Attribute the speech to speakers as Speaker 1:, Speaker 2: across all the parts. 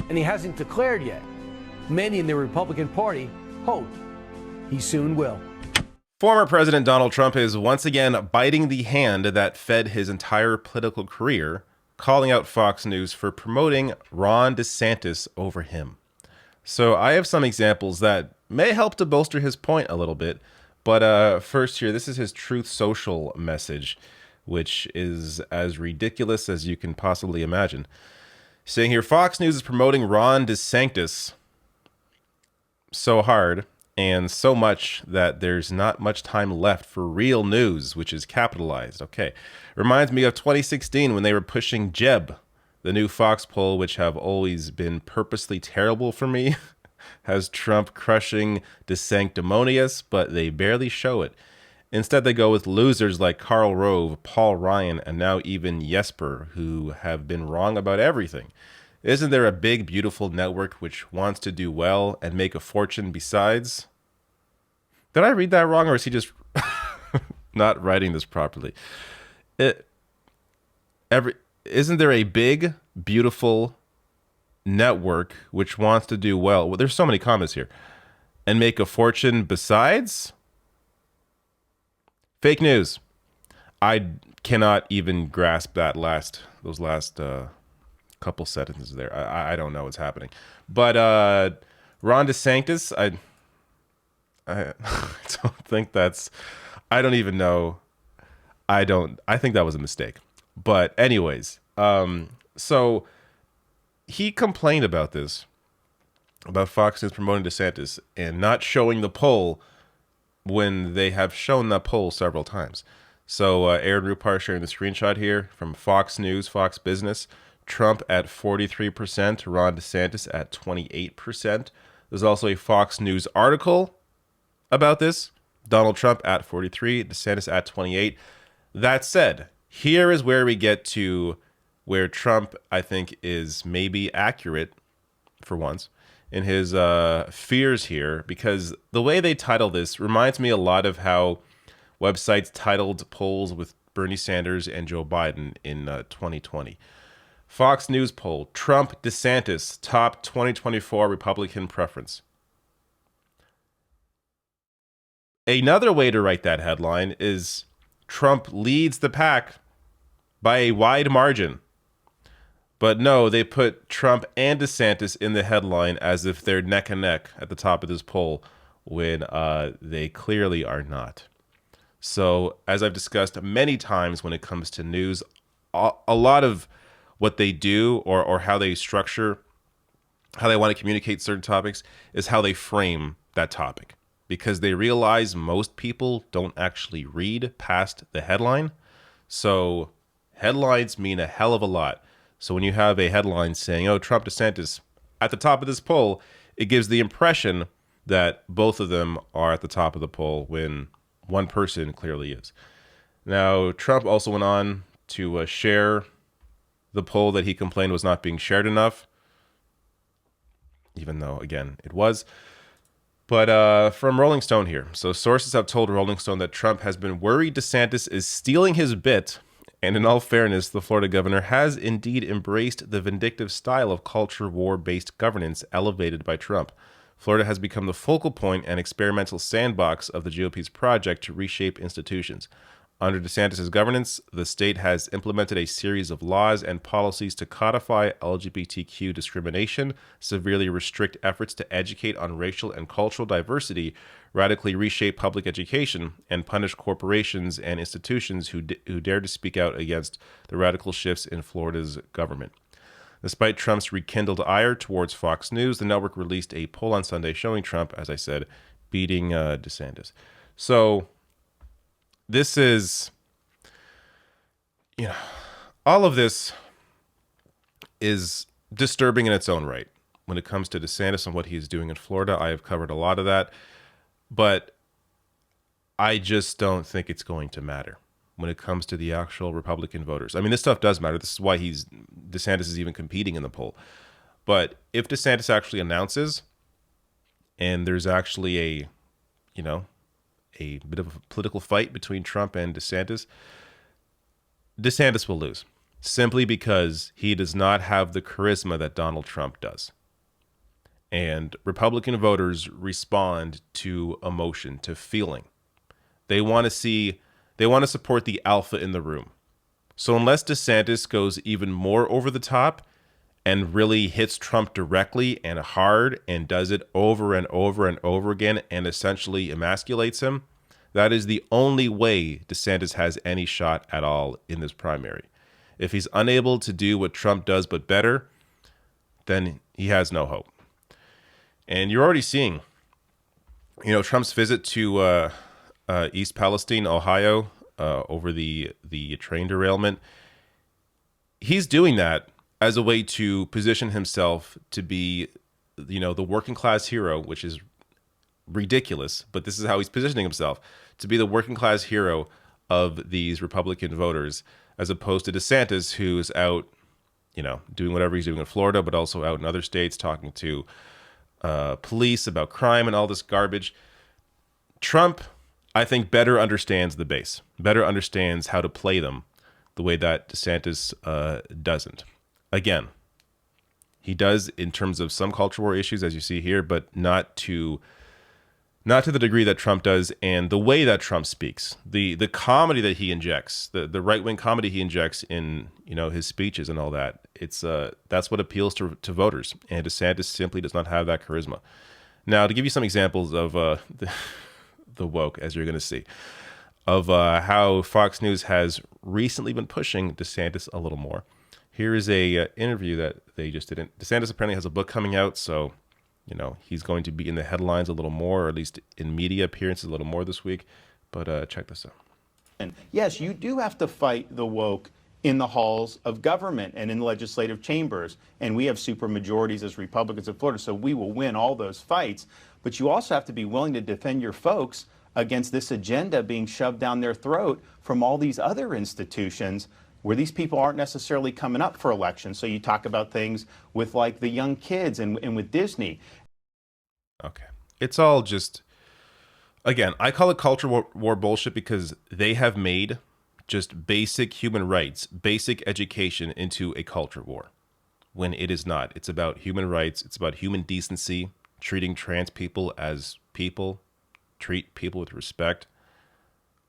Speaker 1: and he hasn't declared yet. Many in the Republican Party hope he soon will.
Speaker 2: Former President Donald Trump is once again biting the hand that fed his entire political career, calling out Fox News for promoting Ron DeSantis over him. So I have some examples that may help to bolster his point a little bit. But first here, this is his Truth Social message, which is as ridiculous as you can possibly imagine. Saying here, Fox News is promoting Ron DeSantis so hard and so much that there's not much time left for real news, which is capitalized. Okay. Reminds me of 2016 when they were pushing Jeb, the new Fox poll, which have always been purposely terrible for me. Has Trump crushing DeSanctimonious, but they barely show it. Instead, they go with losers like Karl Rove, Paul Ryan, and now even Jesper, who have been wrong about everything. Isn't there a big, beautiful network which wants to do well and make a fortune besides? Did I read that wrong, or is he just not writing this properly? Isn't there a big, beautiful network which wants to do well? Well, there's so many comments here. And make a fortune besides? Fake news. I cannot even grasp those last couple sentences there. I don't know what's happening. But Ron DeSantis, I don't think that's, I don't even know. I think that was a mistake. But anyways, so he complained about this, about Fox News promoting DeSantis and not showing the poll when they have shown that poll several times. So Aaron Rupar sharing the screenshot here from Fox News, Fox Business. Trump at 43%, Ron DeSantis at 28%. There's also a Fox News article about this. Donald Trump at 43, DeSantis at 28. That said, here is where we get to where Trump, I think, is maybe accurate for once in his fears here, because the way they title this reminds me a lot of how websites titled polls with Bernie Sanders and Joe Biden in 2020. Fox News poll, Trump DeSantis top 2024 Republican preference. Another way to write that headline is Trump leads the pack by a wide margin. But no, they put Trump and DeSantis in the headline as if they're neck and neck at the top of this poll when they clearly are not. So, as I've discussed many times when it comes to news, a lot of what they do or how they structure, how they want to communicate certain topics is how they frame that topic. Because they realize most people don't actually read past the headline. So headlines mean a hell of a lot. So when you have a headline saying, oh, Trump DeSantis at the top of this poll, it gives the impression that both of them are at the top of the poll when one person clearly is. Now, Trump also went on to share the poll that he complained was not being shared enough, even though, again, it was. But from Rolling Stone here. So sources have told Rolling Stone that Trump has been worried DeSantis is stealing his bit. And in all fairness, the Florida governor has indeed embraced the vindictive style of culture war-based governance elevated by Trump. Florida has become the focal point and experimental sandbox of the GOP's project to reshape institutions. Under DeSantis' governance, the state has implemented a series of laws and policies to codify LGBTQ discrimination, severely restrict efforts to educate on racial and cultural diversity, radically reshape public education, and punish corporations and institutions who dare to speak out against the radical shifts in Florida's government. Despite Trump's rekindled ire towards Fox News, the network released a poll on Sunday showing Trump, as I said, beating DeSantis. So this is, all of this is disturbing in its own right. When it comes to DeSantis and what he's doing in Florida, I have covered a lot of that, but I just don't think it's going to matter when it comes to the actual Republican voters. I mean, this stuff does matter. This is why DeSantis is even competing in the poll. But if DeSantis actually announces, and there's actually a bit of a political fight between Trump and DeSantis will lose simply because he does not have the charisma that Donald Trump does. And Republican voters respond to emotion, to feeling. They want to support the alpha in the room. So unless DeSantis goes even more over the top and really hits Trump directly and hard and does it over and over and over again and essentially emasculates him, that is the only way DeSantis has any shot at all in this primary. If he's unable to do what Trump does but better, then he has no hope. And you're already seeing, Trump's visit to East Palestine, Ohio, over the train derailment. He's doing that as a way to position himself to be, the working class hero, which is ridiculous, but this is how he's positioning himself, to be the working class hero of these Republican voters, as opposed to DeSantis, who's out, doing whatever he's doing in Florida, but also out in other states talking to police about crime and all this garbage. Trump, I think, better understands the base, better understands how to play them the way that DeSantis doesn't. Again, he does in terms of some culture war issues, as you see here, but not to the degree that Trump does, and the way that Trump speaks, the comedy that he injects, the right-wing comedy he injects in his speeches and all that. It's that's what appeals to voters, and DeSantis simply does not have that charisma. Now, to give you some examples of the woke, as you're going to see, of how Fox News has recently been pushing DeSantis a little more. Here is a interview that they just did. DeSantis apparently has a book coming out, so he's going to be in the headlines a little more, or at least in media appearances a little more this week. But check this out.
Speaker 3: And yes, you do have to fight the woke in the halls of government and in legislative chambers. And we have supermajorities as Republicans in Florida, so we will win all those fights. But you also have to be willing to defend your folks against this agenda being shoved down their throat from all these other institutions where these people aren't necessarily coming up for elections. So you talk about things with like the young kids and with Disney.
Speaker 2: Okay. It's all just, again, I call it culture war bullshit because they have made just basic human rights, basic education into a culture war when it is not. It's about human rights. It's about human decency, treating trans people as people, treat people with respect.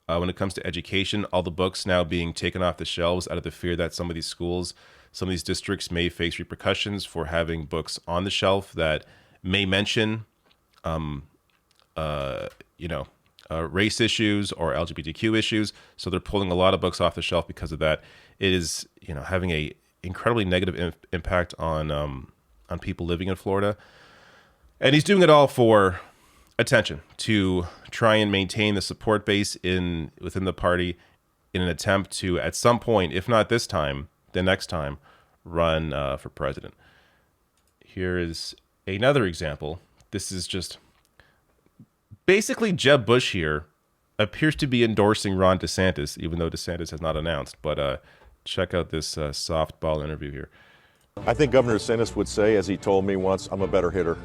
Speaker 2: When it comes to education, all the books now being taken off the shelves out of the fear that some of these schools, some of these districts may face repercussions for having books on the shelf that may mention, race issues or LGBTQ issues. So they're pulling a lot of books off the shelf because of that. It is, having a incredibly negative impact on people living in Florida. And he's doing it all for attention, to try and maintain the support base within the party in an attempt to, at some point, if not this time, the next time, run for president. Here is another example. This is just basically Jeb Bush here appears to be endorsing Ron DeSantis, even though DeSantis has not announced. But check out this softball interview here.
Speaker 4: I think Governor DeSantis would say, as he told me once, I'm a better hitter.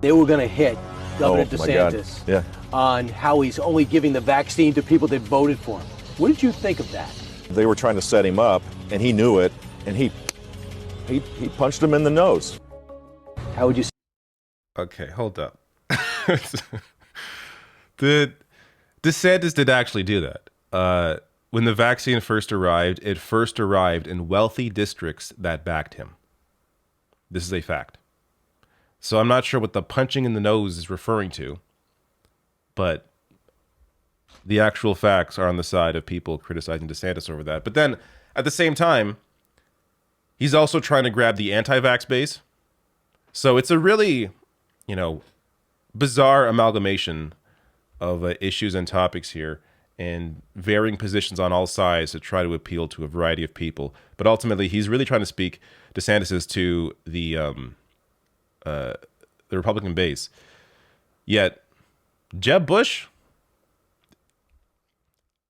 Speaker 1: They were going to hit Governor
Speaker 4: Oh, my God.
Speaker 1: DeSantis on how he's only giving the vaccine to people that voted for him. What did you think of that?
Speaker 4: They were trying to set him up, and he knew it, and he punched him in the nose.
Speaker 1: How would you say?
Speaker 2: Okay, hold up. DeSantis did actually do that. When the vaccine first arrived, it first arrived in wealthy districts that backed him. This is a fact. So I'm not sure what the punching in the nose is referring to, but the actual facts are on the side of people criticizing DeSantis over that. But then, at the same time, he's also trying to grab the anti-vax base. So it's a really, bizarre amalgamation of issues and topics here, and varying positions on all sides to try to appeal to a variety of people. But ultimately, he's really trying to speak DeSantis to the Republican base. Yet, Jeb Bush,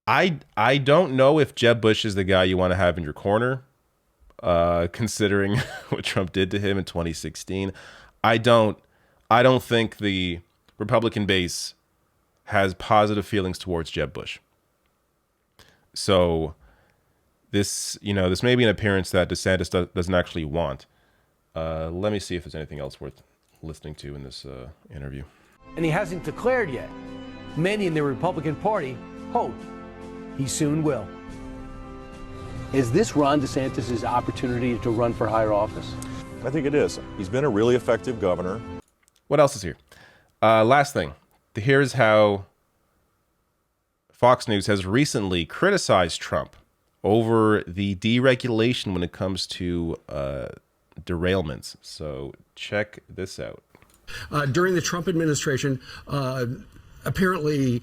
Speaker 2: I don't know if Jeb Bush is the guy you want to have in your corner, considering what Trump did to him in 2016. I don't think the Republican base has positive feelings towards Jeb Bush. So this may be an appearance that DeSantis doesn't actually want. Let me see if there's anything else worth listening to in this interview.
Speaker 1: And he hasn't declared yet. Many in the Republican Party hope he soon will.
Speaker 5: Is this Ron DeSantis' opportunity to run for higher office?
Speaker 4: I think it is. He's been a really effective governor.
Speaker 2: What else is here? Last thing. Here's how Fox News has recently criticized Trump over the deregulation when it comes to derailments. So check this out.
Speaker 6: During the Trump administration, apparently,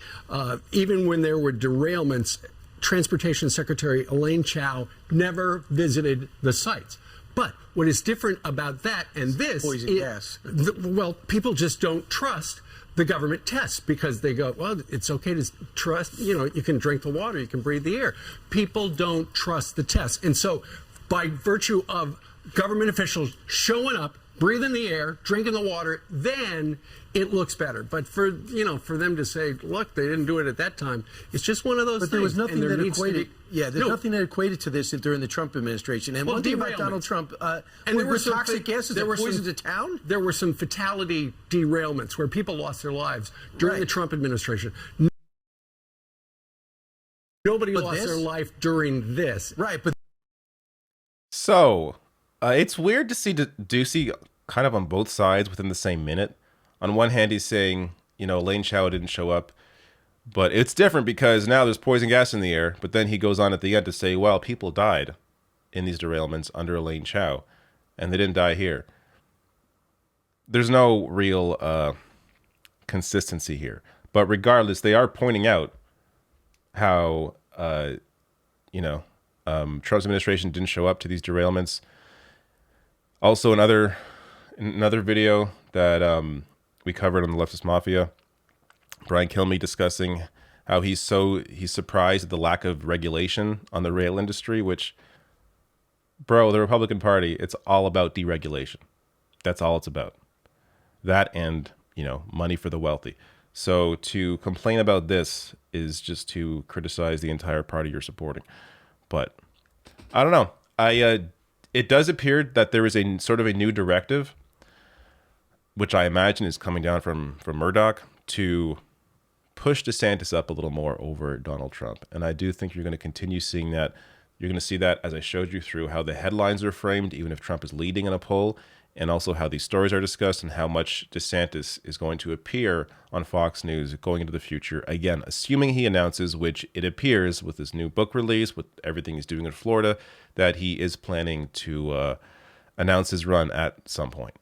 Speaker 6: even when there were derailments, Transportation Secretary Elaine Chao never visited the sites. But what is different about that and this is, well, people just don't trust the government tests because they go, well, it's okay to trust, you can drink the water, you can breathe the air. People don't trust the tests. And so by virtue of government officials showing up, breathing the air, drinking the water, then it looks better. But for them to say, look, they didn't do it at that time, it's just one of those things.
Speaker 7: But there was nothing that equated. There's
Speaker 6: No.
Speaker 7: nothing that equated to this during the Trump administration. And one thing about Donald Trump,
Speaker 6: and
Speaker 7: there
Speaker 6: there
Speaker 7: were
Speaker 6: were some
Speaker 7: toxic gases that poisoned the town.
Speaker 6: There were some fatality derailments where people lost their lives during the Trump administration. Nobody lost their life during this.
Speaker 7: Right, but
Speaker 2: So it's weird to see Ducey kind of on both sides within the same minute. On one hand, he's saying, Elaine Chao didn't show up. But it's different because now there's poison gas in the air. But then he goes on at the end to say, well, people died in these derailments under Elaine Chao. And they didn't die here. There's no real consistency here. But regardless, they are pointing out how, Trump's administration didn't show up to these derailments. Also, another video that we covered on the Leftist Mafia, Brian Kilmeade discussing how he's surprised at the lack of regulation on the rail industry, which, bro, the Republican Party, it's all about deregulation. That's all it's about. That and, money for the wealthy. So to complain about this is just to criticize the entire party you're supporting. But I don't know. It does appear that there is a sort of a new directive, which I imagine is coming down from Murdoch, to push DeSantis up a little more over Donald Trump. And I do think you're going to continue seeing that. You're going to see that, as I showed you, through how the headlines are framed, even if Trump is leading in a poll, and also how these stories are discussed and how much DeSantis is going to appear on Fox News going into the future. Again, assuming he announces, which it appears with his new book release, with everything he's doing in Florida, that he is planning to announce his run at some point.